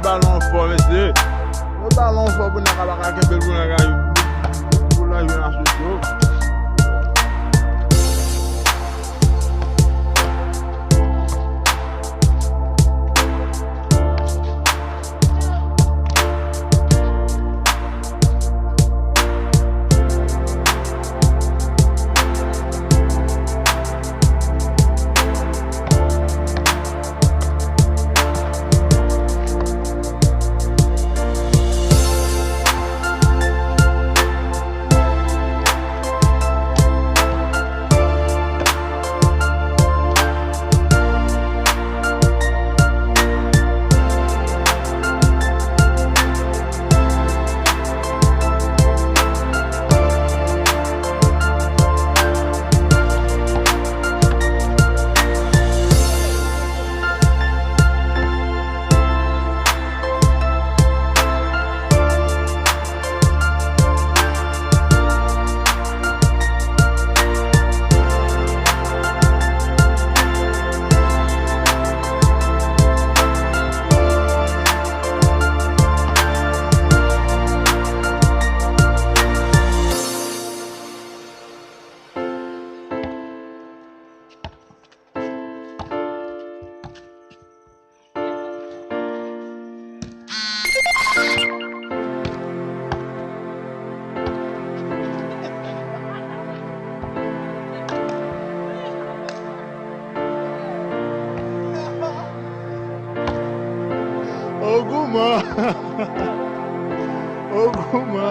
ballon fort, monsieur. Le ballon fort pour n'a pas qu'à pour la jeunesse. Oguma. Oguma.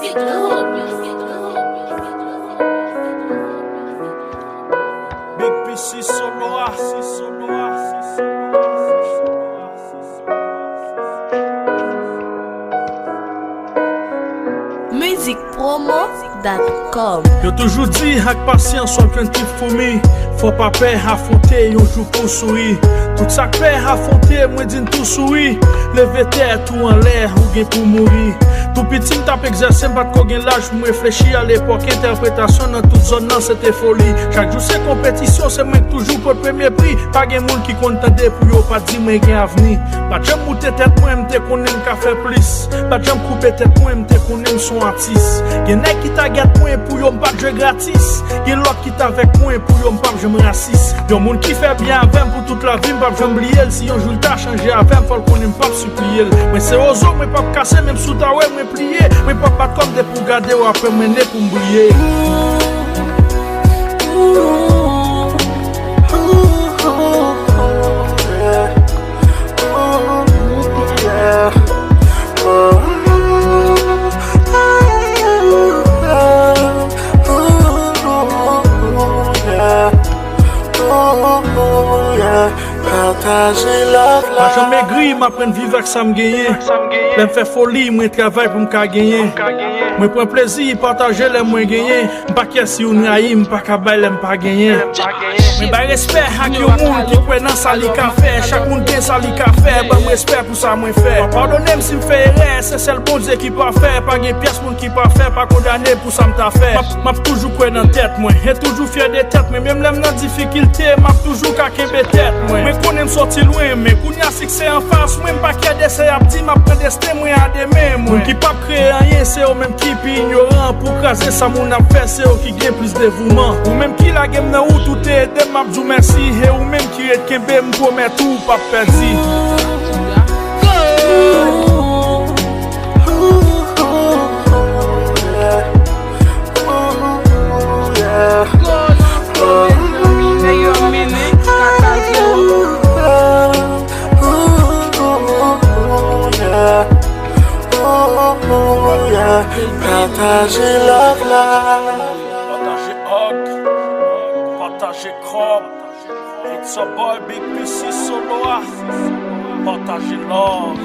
Big PC Soloa. Musicpromo.com. Yo toujou di ak pasyans son kwen tip foumi. Faut pas pe afonte yon jou pou souri. Tout sak pe afonte mwen din tou souri. Leve tè tout en l'air ou gen pou mouri. Tout piti m tap exerse m pat ko gen laj pou m reflechi à l'époque. Interprétation dans toute zone nan c'était folie. Chaque jour c'est compétition, c'est moi toujours pour premier prix. Pas gen moun ki kontande pou yo pas di mwen gen avni. Pas jam moute tête moi m te konnen ka fè plus. Pas jam coupe tête moi m te konnen son artiste. Gen nek ki ta gâte moi pou yo m pas jeu gratis. Gen l'autre qui ta avec moi pour yo m pas je me raciste. Yon moun qui fait bien avec pour toute la vie m pas j'aime oublier. Si yon jour le ta changer avec faut konnen pas supplier. Mais c'est ozo moi pas casser même sous ta ouais moi plié. Mais pas pas comme des pour garder ou après mener pour m'oublier. Pas jamais gris, m'apprendre vivre avec ça me gagner. L'aime fait folie, moi travaille pour me gagner. Moi prends plaisir, partager les moins gagner. Pas qu'à si on aille, pas qu'à bailler, l'aime pas gagner. Mais bah respect à qui au monde qui croit dans ça li ka fait. Chaque monde bien ça li ka fait. Bah respect pour ça moi fait. Pardonnez-moi si me fait erreur, c'est le bon Dieu qui pas fait. Pas gain pièce monde qui pas fait, pas condamné pour ça m'ta fait. M'a toujours croit dans tête moi, et toujours fier de tête, mais même l'aime dans difficulté, m'a toujours ka kembe tête moi. Mais connais me sortir loin, mais kounya succès en face, moi pas qu'à d'essai a dit m'a prendre destin moi à demain moi. Qui pas créer rien, c'est eux même qui pi ignorant pour craser ça mon a fait, c'est eux qui gagne plus dévouement. Ou même qui la game dans ou tout est aidé m'a dit merci et ou même qui est kembe me promet tout pas perdu. Partager love life, Partager hug, partager crop. It's a boy Big PC Soloa. Partager love.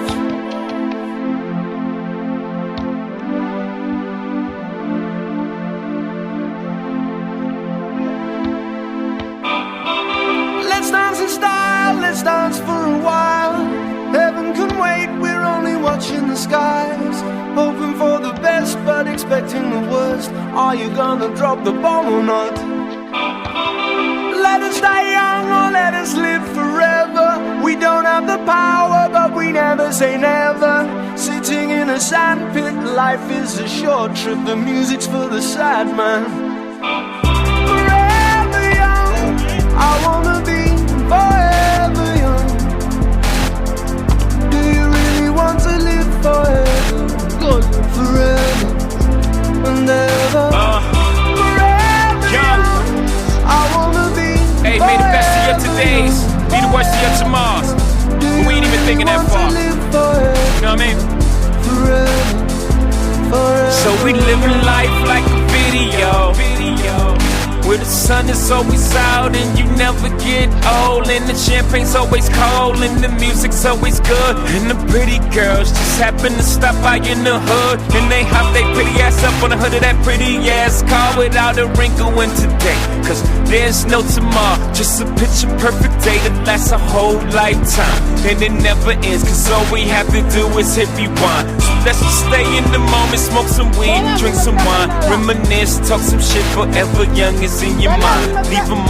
Let's dance in style, let's dance for a while. Heaven can wait, we're only watching the skies. Hoping for the best, but expecting the worst. Are you gonna drop the bomb or not? Let us die young or let us live forever. We don't have the power, but we never say never. Sitting in a sandpit, life is a short trip. The music's for the sad man. Forever young, I wanna be forever young. Do you really want to live forever? Good. Forever and ever. Forever young, I wanna be. Hey, may the best of your todays be the worst of your tomorrows. We ain't even thinking that far. You know what I mean? Forever, forever. So we living life like a video. Where the sun is always out and you never get old. And the champagne's always cold and the music's always good. And the pretty girls just happen to stop by in the hood. And they hop they pretty ass up on the hood of that pretty ass car without a wrinkle in today. Cause there's no tomorrow, just a picture perfect day that lasts a whole lifetime. And it never ends, cause all we have to do is hit rewind. So let's just stay in the moment, smoke some weed, drink some wine, reminisce, talk some shit, forever young is in your mind. Leave 'em